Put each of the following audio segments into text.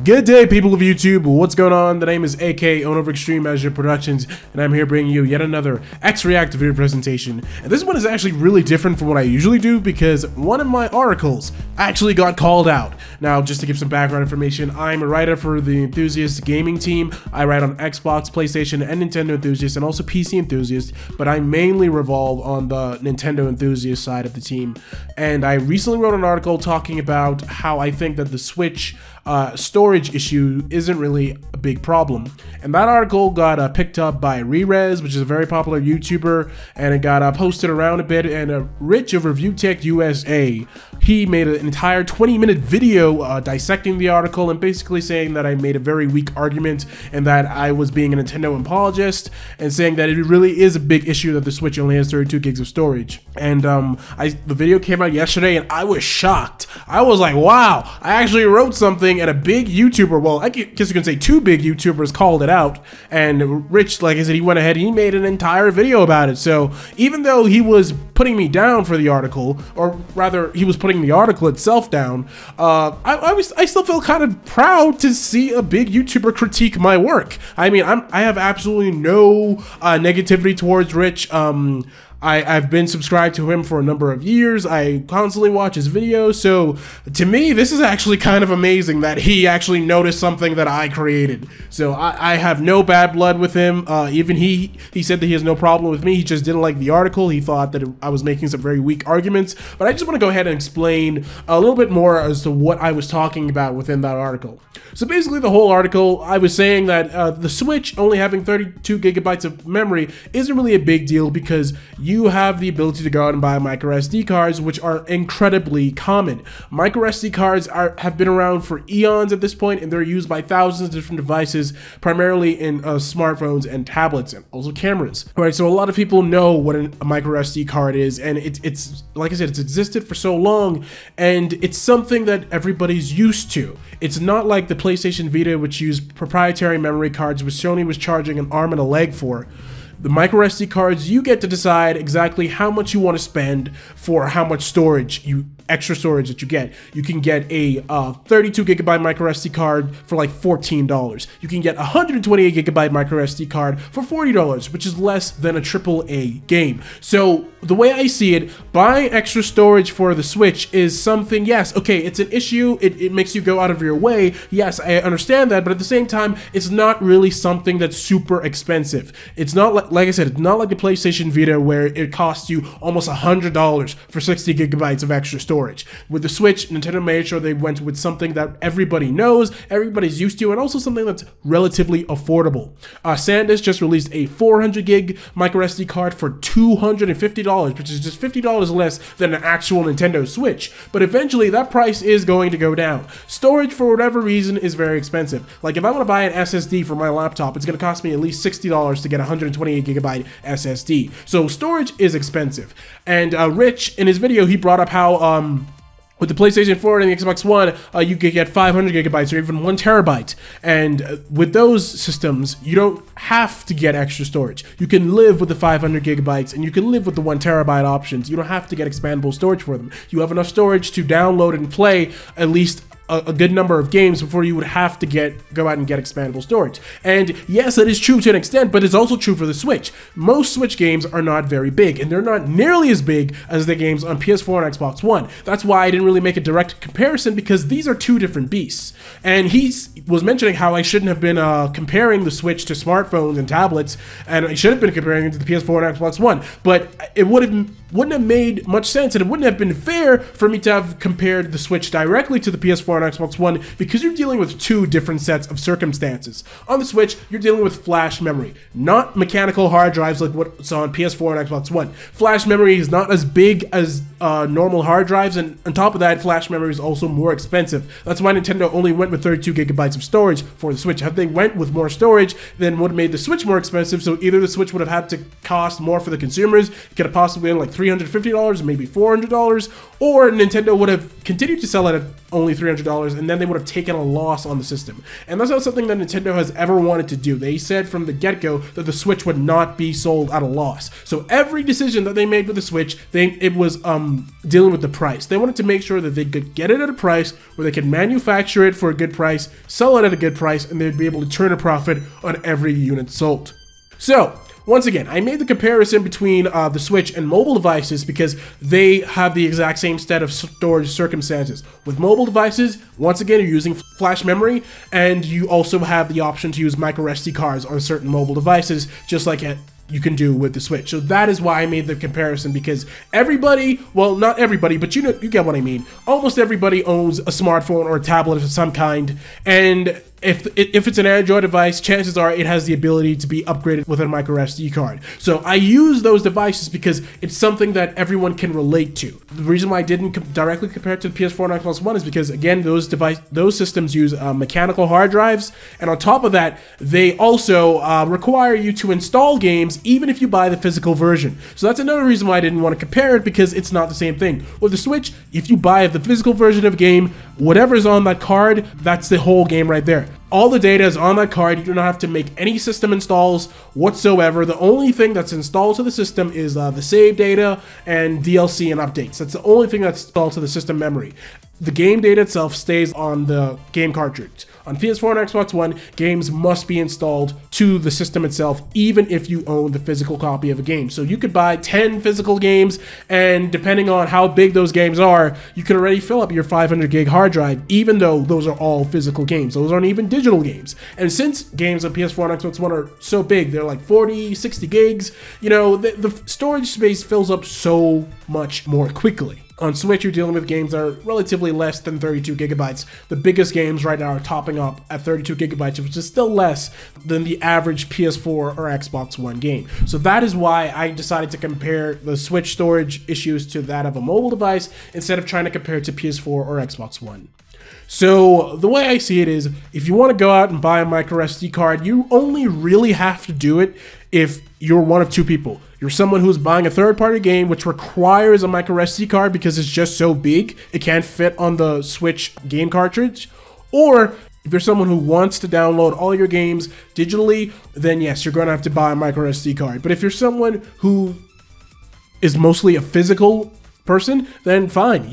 Good day, people of YouTube. What's going on? The name is AK, owner of eXtremeAzure Productions, and I'm here bringing you yet another X-React video presentation. And this one is actually really different from what I usually do because one of my articles actually got called out. Now, just to give some background information, I'm a writer for the Enthusiast gaming team. I write on Xbox, PlayStation, and Nintendo Enthusiast, and also PC Enthusiast, but I mainly revolve on the Nintendo Enthusiast side of the team. And I recently wrote an article talking about how I think that the Switch storage issue isn't really a big problem, and that article got picked up by ReviewTechUSA, which is a very popular YouTuber, and it got posted around a bit. And Rich of ReviewTechUSA, he made an entire 20-minute video dissecting the article and basically saying that I made a very weak argument and that I was being a Nintendo apologist, and saying that it really is a big issue that the Switch only has 32 gigs of storage. And the video came out yesterday, and I was shocked. I was like, wow, I actually wrote something, and a big YouTuber, well, I guess you can say two big YouTubers, called it out. And Rich, like I said, he went ahead and he made an entire video about it. So even though he was putting me down for the article, or rather he was putting the article itself down, I still feel kind of proud to see a big YouTuber critique my work. I mean, I have absolutely no negativity towards Rich. I've been subscribed to him for a number of years. I constantly watch his videos, so to me, this is actually kind of amazing that he actually noticed something that I created. So I have no bad blood with him. Even he said that he has no problem with me. He just didn't like the article. He thought that I was making some very weak arguments. But I just want to go ahead and explain a little bit more as to what I was talking about within that article. So basically, the whole article, I was saying that the Switch only having 32 gigabytes of memory isn't really a big deal because you have the ability to go out and buy microSD cards, which are incredibly common. MicroSD cards have been around for eons at this point, and they're used by thousands of different devices, primarily in smartphones and tablets, and also cameras. All right, so a lot of people know what a microSD card is, and it's like I said, it's existed for so long, and it's something that everybody's used to. It's not like the PlayStation Vita, which used proprietary memory cards, which Sony was charging an arm and a leg for. The microSD cards, you get to decide exactly how much you want to spend for how much storage, extra storage that you get. You can get a 32 gigabyte microSD card for like $14. You can get a 128 gigabyte microSD card for $40, which is less than a AAA game. So the way I see it, buying extra storage for the Switch is something, yes, okay, it's an issue. It makes you go out of your way. Yes, I understand that, but at the same time, it's not really something that's super expensive. It's not like I said, it's not like the PlayStation Vita where it costs you almost $100 for 60 gigabytes of extra storage. With the Switch, Nintendo made sure they went with something that everybody knows, everybody's used to, and also something that's relatively affordable. SanDisk just released a 400 gig microSD card for $250, which is just $50 less than an actual Nintendo Switch. But eventually, that price is going to go down. Storage, for whatever reason, is very expensive. Like, if I want to buy an SSD for my laptop, it's going to cost me at least $60 to get 128 gigabyte SSD. So storage is expensive. And Rich, in his video, he brought up how with the PlayStation 4 and the Xbox One, you could get 500 gigabytes or even 1 terabyte. And with those systems, you don't have to get extra storage. You can live with the 500 gigabytes and you can live with the 1 terabyte options. You don't have to get expandable storage for them. You have enough storage to download and play at least a good number of games before you would have to go out and get expandable storage. And yes, that is true to an extent, but it's also true for the Switch. Most Switch games are not very big, and they're not nearly as big as the games on PS4 and Xbox One. That's why I didn't really make a direct comparison, because these are two different beasts. And he was mentioning how I shouldn't have been comparing the Switch to smartphones and tablets, and I should have been comparing it to the PS4 and Xbox One, but it wouldn't have made much sense, and it wouldn't have been fair for me to have compared the Switch directly to the PS4 and Xbox One, because you're dealing with two different sets of circumstances. On the Switch, you're dealing with flash memory, not mechanical hard drives like what's on PS4 and Xbox One. Flash memory is not as big as normal hard drives, and on top of that, flash memory is also more expensive. That's why Nintendo only went with 32 gigabytes of storage for the Switch. If they went with more storage, then would have made the Switch more expensive, so either the Switch would have had to cost more for the consumers, it could have possibly been like $350, maybe $400, or Nintendo would have continued to sell it at only $300, and then they would have taken a loss on the system. And that's not something that Nintendo has ever wanted to do. They said from the get-go that the Switch would not be sold at a loss. So every decision that they made with the Switch, it was dealing with the price. They wanted to make sure that they could get it at a price where they could manufacture it for a good price, sell it at a good price, and they'd be able to turn a profit on every unit sold. So, once again, I made the comparison between the Switch and mobile devices because they have the exact same set of storage circumstances. With mobile devices, once again, you're using flash memory, and you also have the option to use microSD cards on certain mobile devices, just like you can do with the Switch. So that is why I made the comparison, because everybody, well, not everybody, but you get what I mean. Almost everybody owns a smartphone or a tablet of some kind, and if it's an Android device, chances are it has the ability to be upgraded with a microSD card. So I use those devices because it's something that everyone can relate to. The reason why I didn't directly compare it to the PS4 and Xbox One is because, again, those systems use mechanical hard drives, and on top of that, they also require you to install games even if you buy the physical version. So that's another reason why I didn't want to compare it, because it's not the same thing. With the Switch, if you buy the physical version of a game, whatever's on that card, that's the whole game right there. All the data is on that card. You do not have to make any system installs whatsoever. The only thing that's installed to the system is the save data and DLC and updates. That's the only thing that's installed to the system memory. The game data itself stays on the game cartridge. On PS4 and Xbox One, games must be installed to the system itself, even if you own the physical copy of a game. So you could buy 10 physical games, and depending on how big those games are, you can already fill up your 500 gig hard drive, even though those are all physical games. Those aren't even digital games. And since games on PS4 and Xbox One are so big, they're like 40, 60 gigs, you know, the storage space fills up so much more quickly. On Switch, you're dealing with games that are relatively less than 32 gigabytes. The biggest games right now are topping up at 32 gigabytes, which is still less than the average PS4 or Xbox One game. So that is why I decided to compare the Switch storage issues to that of a mobile device instead of trying to compare it to PS4 or Xbox One. So the way I see it is, if you want to go out and buy a microSD card, you only really have to do it if you're one of two people. You're someone who's buying a third-party game which requires a microSD card because it's just so big, it can't fit on the Switch game cartridge. Or if you're someone who wants to download all your games digitally, then yes, you're going to have to buy a microSD card. But if you're someone who is mostly a physical person, then fine.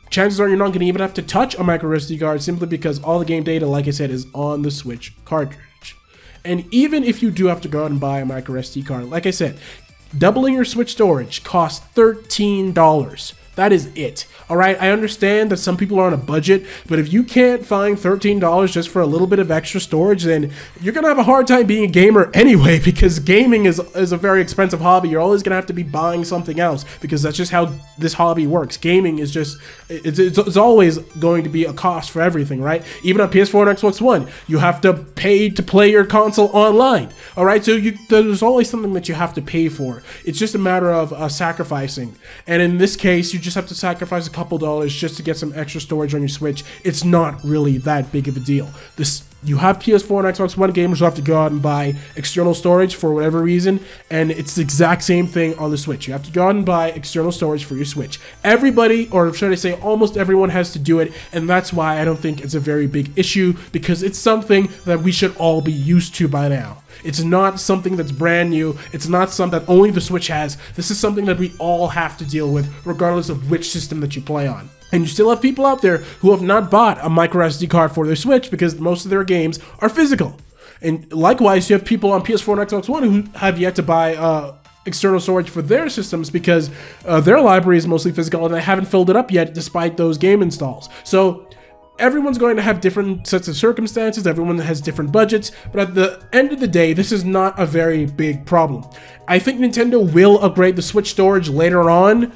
Chances are you're not going to even have to touch a microSD card, simply because all the game data, like I said, is on the Switch cartridge. And even if you do have to go out and buy a microSD card, like I said, doubling your Switch storage costs $13. That is it. All right, I understand that some people are on a budget, but if you can't find $13 just for a little bit of extra storage, then you're gonna have a hard time being a gamer anyway, because gaming is a very expensive hobby. You're always gonna have to be buying something else, because that's just how this hobby works. Gaming is just, it's always going to be a cost for everything, right? Even on PS4 and Xbox One, you have to pay to play your console online. All right, so there's always something that you have to pay for. It's just a matter of sacrificing. And in this case, you just have to sacrifice a couple dollars just to get some extra storage on your Switch. It's not really that big of a deal. You have PS4 and Xbox One gamers who have to go out and buy external storage for whatever reason, and it's the exact same thing on the Switch. You have to go out and buy external storage for your Switch. Everybody, or should I say almost everyone, has to do it, and that's why I don't think it's a very big issue, because it's something that we should all be used to by now. It's not something that's brand new. It's not something that only the Switch has. This is something that we all have to deal with, regardless of which system that you play on. And you still have people out there who have not bought a microSD card for their Switch because most of their games are physical. And likewise, you have people on PS4 and Xbox One who have yet to buy external storage for their systems because their library is mostly physical and they haven't filled it up yet despite those game installs. So everyone's going to have different sets of circumstances, everyone has different budgets, but at the end of the day, this is not a very big problem. I think Nintendo will upgrade the Switch storage later on,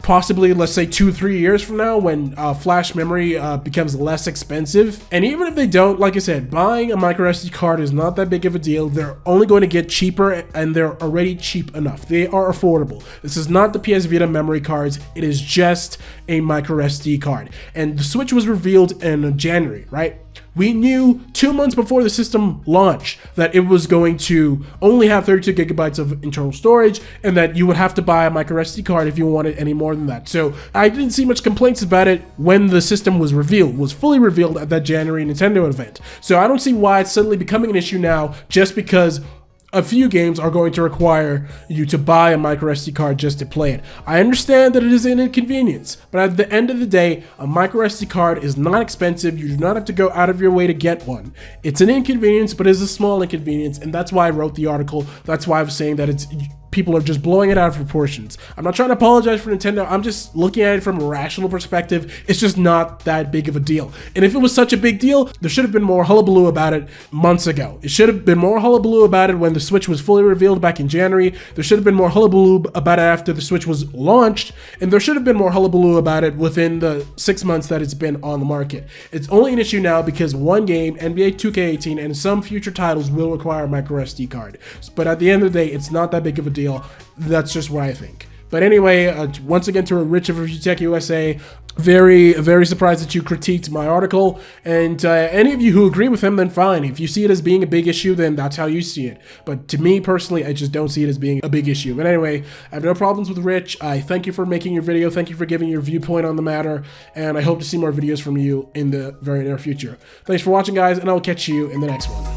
possibly, let's say 2-3 years from now, when flash memory becomes less expensive. And even if they don't, like I said, buying a microSD card is not that big of a deal. They're only going to get cheaper, and they're already cheap enough. They are affordable. This is not the PS Vita memory cards. It is just a microSD card. And the Switch was revealed in January, right? We knew 2 months before the system launched that it was going to only have 32 gigabytes of internal storage, and that you would have to buy a microSD card if you wanted any more than that. So I didn't see much complaints about it when the system was revealed, was fully revealed at that January Nintendo event. So I don't see why it's suddenly becoming an issue now just because a few games are going to require you to buy a microSD card just to play it. I understand that it is an inconvenience, but at the end of the day, a microSD card is not expensive. You do not have to go out of your way to get one. It's an inconvenience, but it's a small inconvenience, and that's why I wrote the article. That's why I was saying that people are just blowing it out of proportions. I'm not trying to apologize for Nintendo. I'm just looking at it from a rational perspective. It's just not that big of a deal. And if it was such a big deal, there should have been more hullabaloo about it months ago. It should have been more hullabaloo about it when the Switch was fully revealed back in January. There should have been more hullabaloo about it after the Switch was launched. And there should have been more hullabaloo about it within the 6 months that it's been on the market. It's only an issue now because one game, NBA 2K18, and some future titles will require a microSD card. But at the end of the day, it's not that big of a deal. That's just what I think. But anyway, once again, to Rich of ReviewTechUSA, very surprised that you critiqued my article. And any of you who agree with him, then fine. If you see it as being a big issue, then that's how you see it. But to me personally, I just don't see it as being a big issue. But anyway, I have no problems with Rich. I thank you for making your video. Thank you for giving your viewpoint on the matter. And I hope to see more videos from you in the very near future. Thanks for watching, guys, and I'll catch you in the next one.